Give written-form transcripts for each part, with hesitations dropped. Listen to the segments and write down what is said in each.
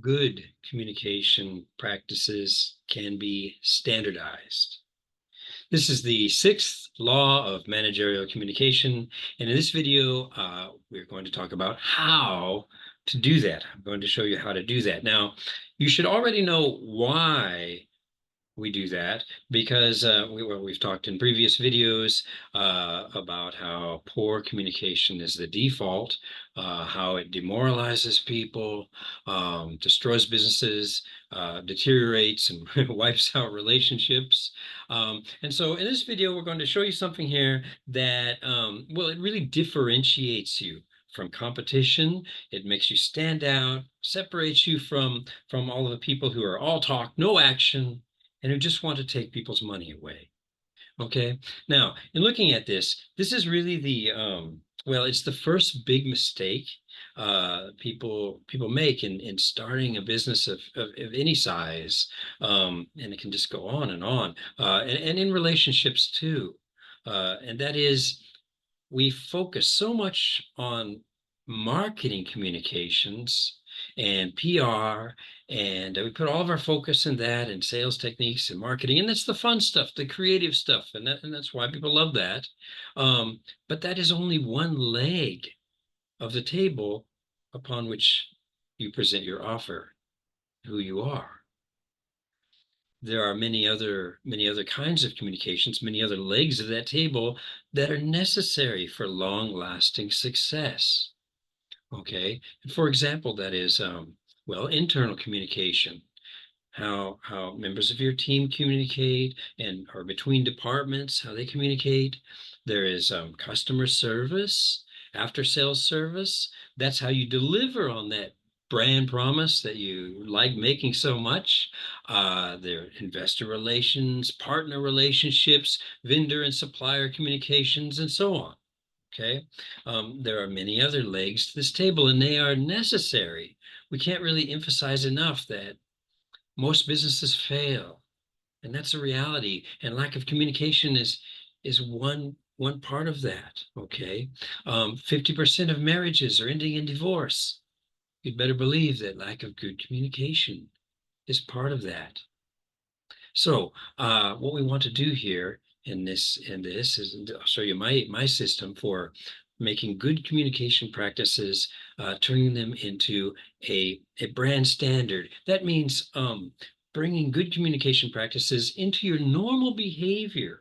good communication practices can be standardized. This is the sixth law of managerial communication. And in this video, we're going to talk about how to do that. I'm going to show you how to do that. Now, you should already know why we do that because we've talked in previous videos about how poor communication is the default, how it demoralizes people, destroys businesses, deteriorates and wipes out relationships. And so in this video, we're going to show you something here that, well, it really differentiates you from competition. It makes you stand out, separates you from all of the people who are all talk, no action, and who just want to take people's money away. Okay. Now, in looking at this, this is really the well, it's the first big mistake people make in starting a business of any size, and it can just go on and on, and in relationships too, and that is we focus so much on marketing communications and PR, and we put all of our focus in that and sales techniques and marketing, and that's the fun stuff, the creative stuff, and that's why people love that. But that is only one leg of the table upon which you present your offer, who you are. There are many other kinds of communications, many other legs of that table that are necessary for long-lasting success. Okay. And for example, that is, well, internal communication, how members of your team communicate and or between departments, how they communicate. There is customer service, after sales service. That's how you deliver on that brand promise that you like making so much. There are investor relations, partner relationships, vendor and supplier communications, and so on. Okay. There are many other legs to this table, and they are necessary. We can't really emphasize enough that most businesses fail, and that's a reality. And lack of communication is one part of that. Okay. 50% of marriages are ending in divorce. You'd better believe that lack of good communication is part of that. So what we want to do here in this is I'll show you my system for making good communication practices, turning them into a brand standard. That means bringing good communication practices into your normal behavior.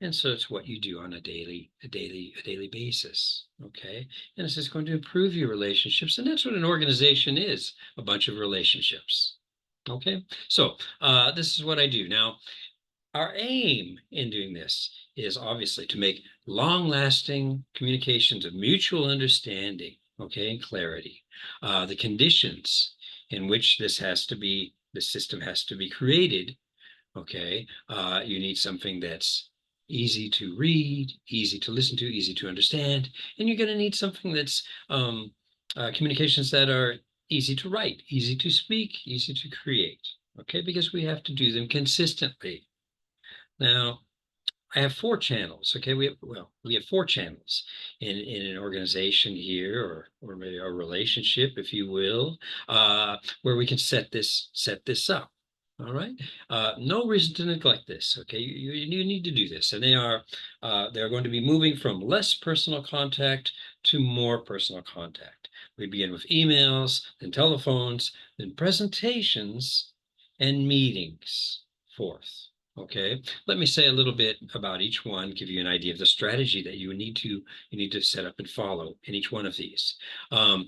And so it's what you do on a daily basis. Okay. And this is going to improve your relationships. And that's what an organization is, a bunch of relationships. Okay. So this is what I do. Now, our aim in doing this is obviously to make long-lasting communications of mutual understanding, okay, and clarity. The conditions in which the system has to be created, okay, you need something that's easy to read, easy to listen to, easy to understand, and you're going to need something that's communications that are easy to write, easy to speak, easy to create, okay, because we have to do them consistently. Now, I have four channels. Okay, we have four channels in an organization here, or maybe a relationship, if you will, where we can set this up. All right. No reason to neglect this. Okay, you need to do this, and they're going to be moving from less personal contact to more personal contact. We begin with emails, then telephones, then presentations, and meetings. Fourth. Okay, let me say a little bit about each one, give you an idea of the strategy that you need to set up and follow in each one of these.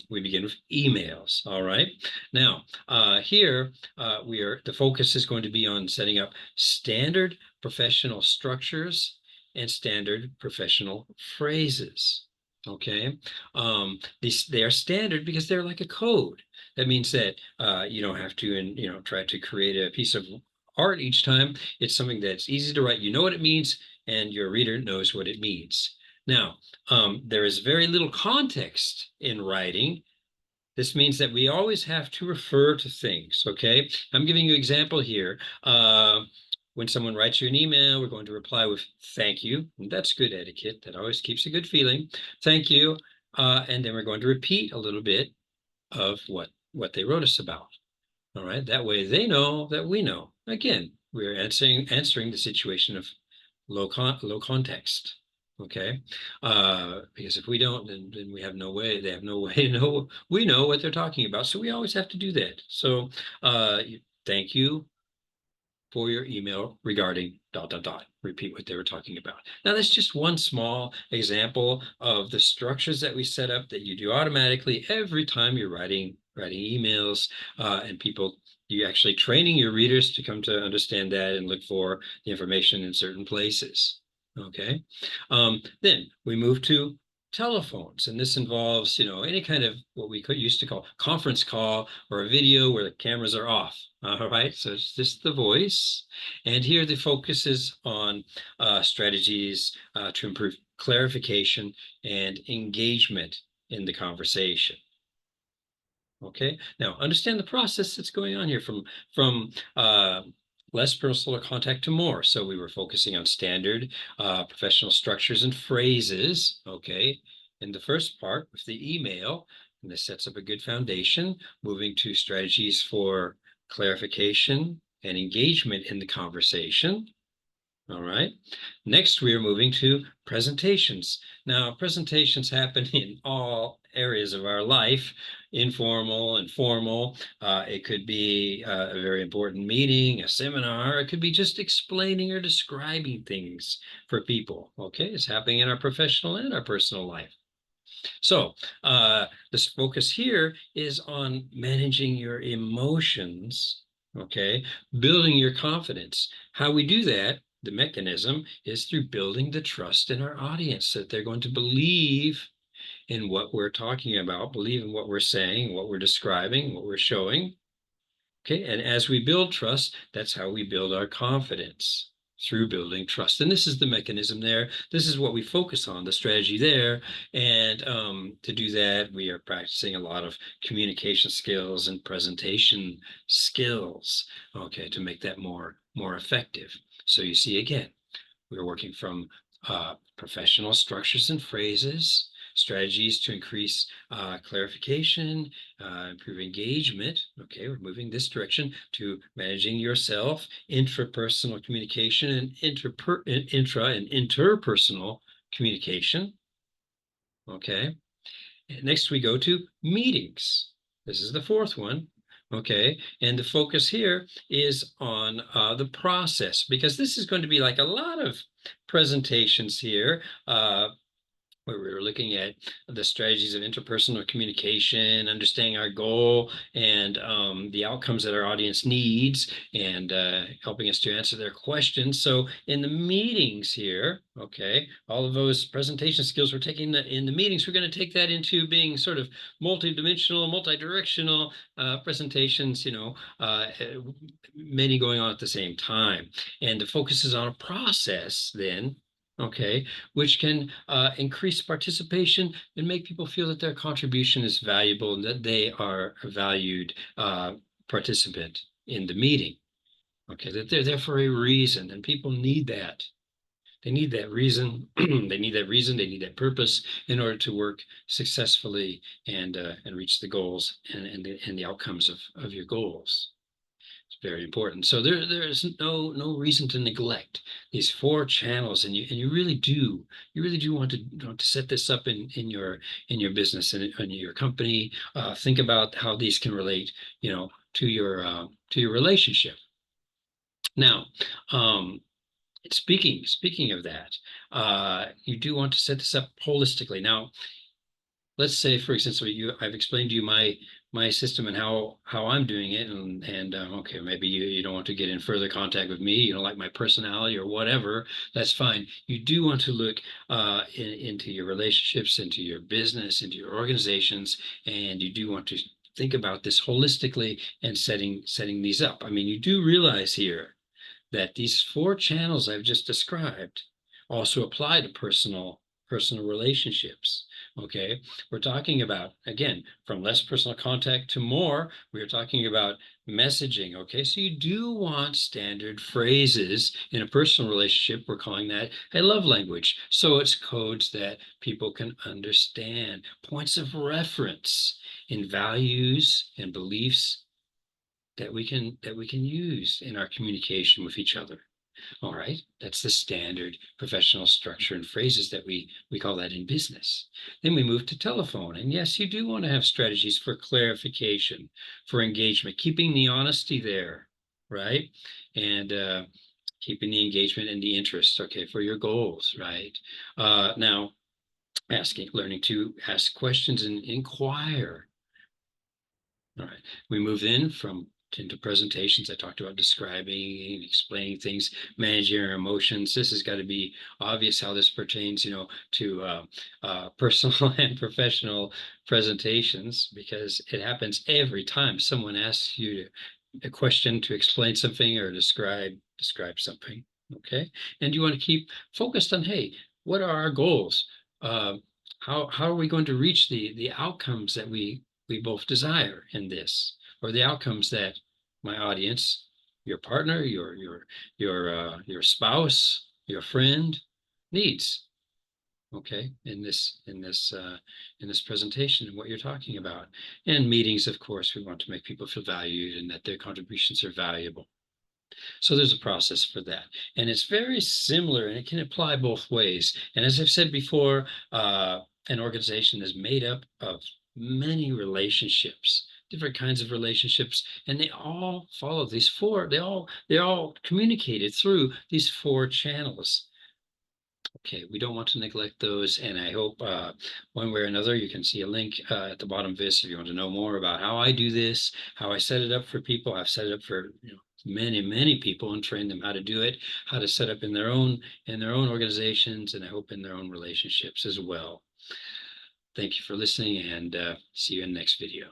We begin with emails. All right. Now, here the focus is going to be on setting up standard professional structures and standard professional phrases. Okay, they are standard because they're like a code. That means that you don't have to, and try to create a piece of art each time. It's something that's easy to write. You know what it means, and your reader knows what it means. Now, there is very little context in writing. This means that we always have to refer to things, okay? I'm giving you an example here. When someone writes you an email, we're going to reply with thank you. And that's good etiquette. That always keeps a good feeling. Thank you. And then we're going to repeat a little bit of what what they wrote us about. All right. That way they know that we know. Again, we're answering the situation of low context. Okay. Because if we don't, then we have no way, they have no way to know we know what they're talking about. So we always have to do that. So thank you for your email regarding dot dot dot. Repeat what they were talking about. Now, that's just one small example of the structures that we set up that you do automatically every time you're writing emails, and people, you actually training your readers to come to understand that and look for the information in certain places. Okay. Then we move to telephones, and this involves, any kind of what we used to call conference call or a video where the cameras are off. All right, so it's just the voice. And here the focus is on strategies to improve clarification and engagement in the conversation. Okay, now understand the process that's going on here from less personal contact to more. So we were focusing on standard professional structures and phrases. Okay, in the first part with the email, and this sets up a good foundation. Moving to strategies for clarification and engagement in the conversation. All right. Next, we are moving to presentations. Now, presentations happen in all areas of our life, informal and formal. It could be a very important meeting, a seminar. It could be just explaining or describing things for people. Okay, it's happening in our professional and our personal life. So this focus here is on managing your emotions, okay, building your confidence. How we do that, the mechanism, is through building the trust in our audience that they're going to believe in what we're talking about, believe in what we're saying, what we're describing, what we're showing. Okay, and as we build trust, that's how we build our confidence, through building trust. And this is the mechanism there. This is what we focus on, the strategy there. And to do that, we are practicing a lot of communication skills and presentation skills, okay, to make that more effective. So you see, again, we're working from professional structures and phrases, strategies to increase clarification, improve engagement. Okay, we're moving this direction to managing yourself, intrapersonal communication, and intra and interpersonal communication. Okay, and next we go to meetings. This is the fourth one. Okay, and the focus here is on the process, because this is going to be like a lot of presentations here, where we were looking at the strategies of interpersonal communication, understanding our goal and the outcomes that our audience needs, and helping us to answer their questions. So in the meetings here, okay, all of those presentation skills we're taking in the meetings, we're going to take that into being sort of multi-dimensional, multi-directional presentations, many going on at the same time. And the focus is on a process then, okay, which can increase participation and make people feel that their contribution is valuable and that they are a valued participant in the meeting. Okay, that they're there for a reason, and people need that. They need that reason. They need that reason. They need that purpose in order to work successfully and reach the goals and the outcomes of your goals. It's very important. So there's no reason to neglect these four channels, and you really do want to set this up in your business and in your company. Think about how these can relate, to your relationship. Now, speaking of that, you do want to set this up holistically. Now, let's say, for instance, I've explained to you my system and how I'm doing it, and okay, maybe you don't want to get in further contact with me, you don't like my personality or whatever. That's fine. You do want to look into your relationships, into your business, into your organizations, and you do want to think about this holistically and setting these up. I mean, you do realize here that these four channels I've just described also apply to personal personal relationships. Okay, we're talking about, again, from less personal contact to more. We're talking about messaging. Okay, so you do want standard phrases in a personal relationship. We're calling that a love language. So it's codes that people can understand, points of reference in values and beliefs that we can use in our communication with each other. All right, that's the standard professional structure and phrases that we call that in business. Then we move to telephone, and yes, you do want to have strategies for clarification, for engagement, keeping the honesty there, right? And keeping the engagement and the interest, okay, for your goals, right? Now, learning to ask questions and inquire. All right, we move into presentations. I talked about describing and explaining things, managing your emotions. This has got to be obvious how this pertains, to personal and professional presentations, because it happens every time someone asks you a question to explain something or describe something. Okay, and you want to keep focused on, hey, what are our goals? Uh, how are we going to reach the outcomes that we both desire in this, or the outcomes that my audience, your partner, your spouse, your friend needs. Okay, in this presentation and what you're talking about. And meetings, of course, we want to make people feel valued and that their contributions are valuable. So there's a process for that. And it's very similar and it can apply both ways. And as I've said before, an organization is made up of many relationships, different kinds of relationships, and they all follow these four, they're all communicated through these four channels. Okay, we don't want to neglect those, and I hope one way or another you can see a link at the bottom of this if you want to know more about how I do this, how I set it up for people. I've set it up for many people and trained them how to do it, how to set up in their own organizations, and I hope in their own relationships as well. Thank you for listening, and see you in the next video.